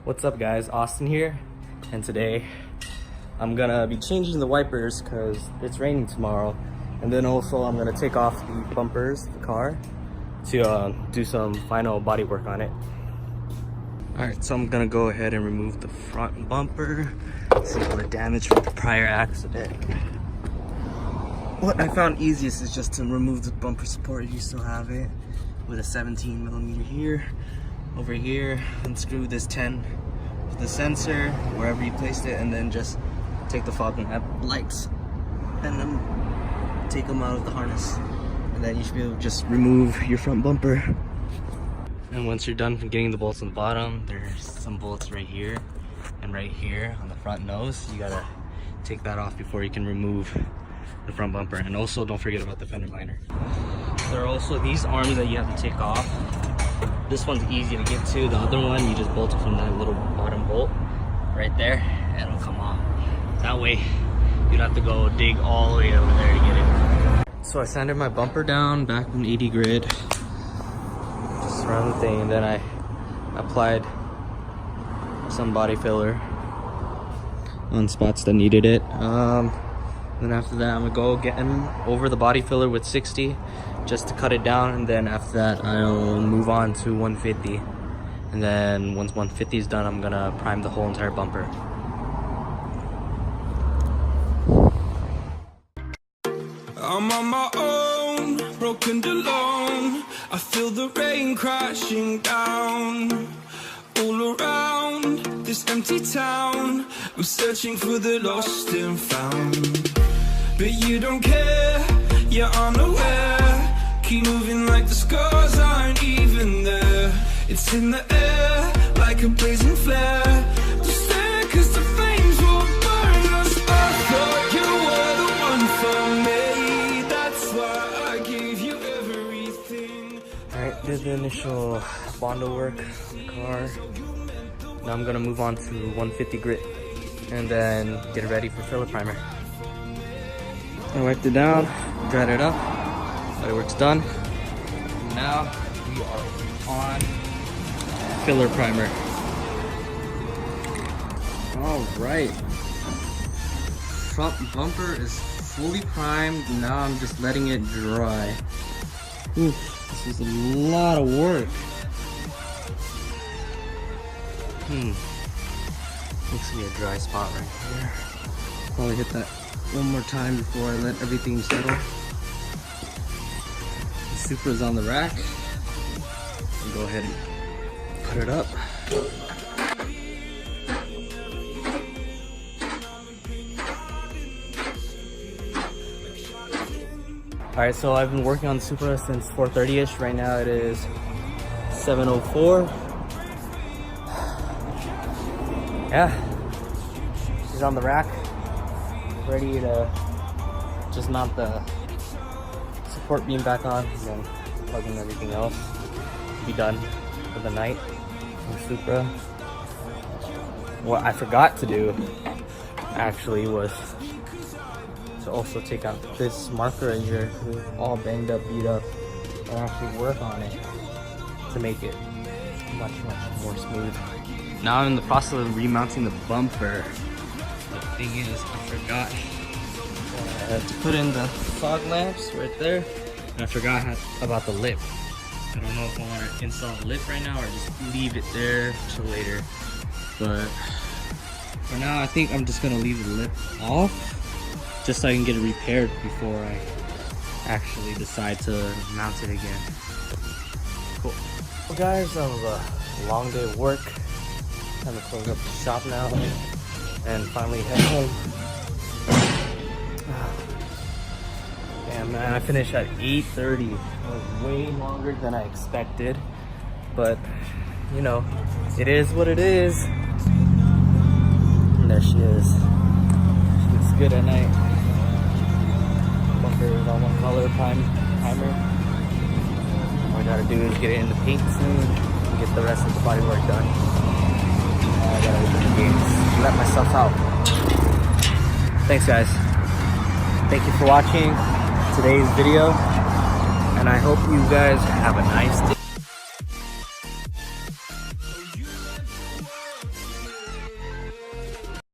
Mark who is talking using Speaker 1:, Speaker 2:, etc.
Speaker 1: What's up guys, Austin here, and today I'm gonna be changing the wipers because it's raining tomorrow, and then also I'm gonna take off the bumpers of the car to do some final body work on it. Alright, so I'm gonna go ahead and remove the front bumper, see all the damage from the prior accident. What I found easiest is just to remove the bumper support if you still have it, with a 17mm here, over here, unscrew this 10 with the sensor wherever you placed it, and then just take the fog lamp lights and then take them out of the harness, and then you should be able to just remove your front bumper. And once you're done getting the bolts on the bottom, there's some bolts right here and right here on the front nose. You gotta take that off before you can remove the front bumper. And also don't forget about the fender liner. There are also these arms that you have to take off. This one's easy to get to. The other one, you just bolt it from that little bottom bolt right there, and it'll come off. That way, you don't have to go dig all the way over there to get it. So I sanded my bumper down back on 80 grit, just around the thing, and then I applied some body filler on spots that needed it. Then after that, I'm gonna go again over the body filler with 60 just to cut it down, and then after that I'll move on to 150, and then once 150 is done, I'm gonna prime the whole entire bumper.
Speaker 2: I'm on my own, broken alone. I feel the rain crashing down all around this empty town. I'm searching for the lost and found, but you don't care, you're unaware. Keep moving like the scars aren't even there. It's in the air like a blazing flare. Just stare, cause the flames will burn us. I thought you were the one for me, that's why I gave you everything.
Speaker 1: Alright, did the initial Bondo work on the car. Now I'm gonna move on to 150 grit and then get it ready for filler primer. I wiped it down, dried it up, body work's done. Now we are on filler primer. Alright, front bumper is fully primed. Now I'm just letting it dry. Oof, this is a lot of work. Looks to be a dry spot right here. Probably hit that one more time before I let everything settle. The Supra's on the rack. I'll go ahead and put it up. Alright, so I've been working on the Supra since 4:30ish. Right now it is 7:04. Yeah, she's on the rack, ready to just mount the support beam back on, and then plug in everything else. Be done for the night on the Supra. What I forgot to do actually was to also take out this marker right here, all banged up, beat up, and actually work on it to make it much more smooth. Now I'm in the process of remounting the bumper. The thing is, I forgot to put in the fog lamps right there, and I forgot about the lip. I don't know if I want to install the lip right now or just leave it there till later. But for now, I think I'm just gonna leave the lip off, just so I can get it repaired before I actually decide to mount it again. Cool. Well guys, that was a long day of work. Time to close up the shop now and finally head home. Damn man, I finished at 8:30. It was way longer than I expected, but you know, it is what it is. And there she is. She looks good at night. Bumper is on one color primer. All I gotta do is get it in the paint soon and get the rest of the body work done. I gotta open the gates, let myself out. Thanks guys. Thank you for watching today's video, and I hope you guys have a nice day.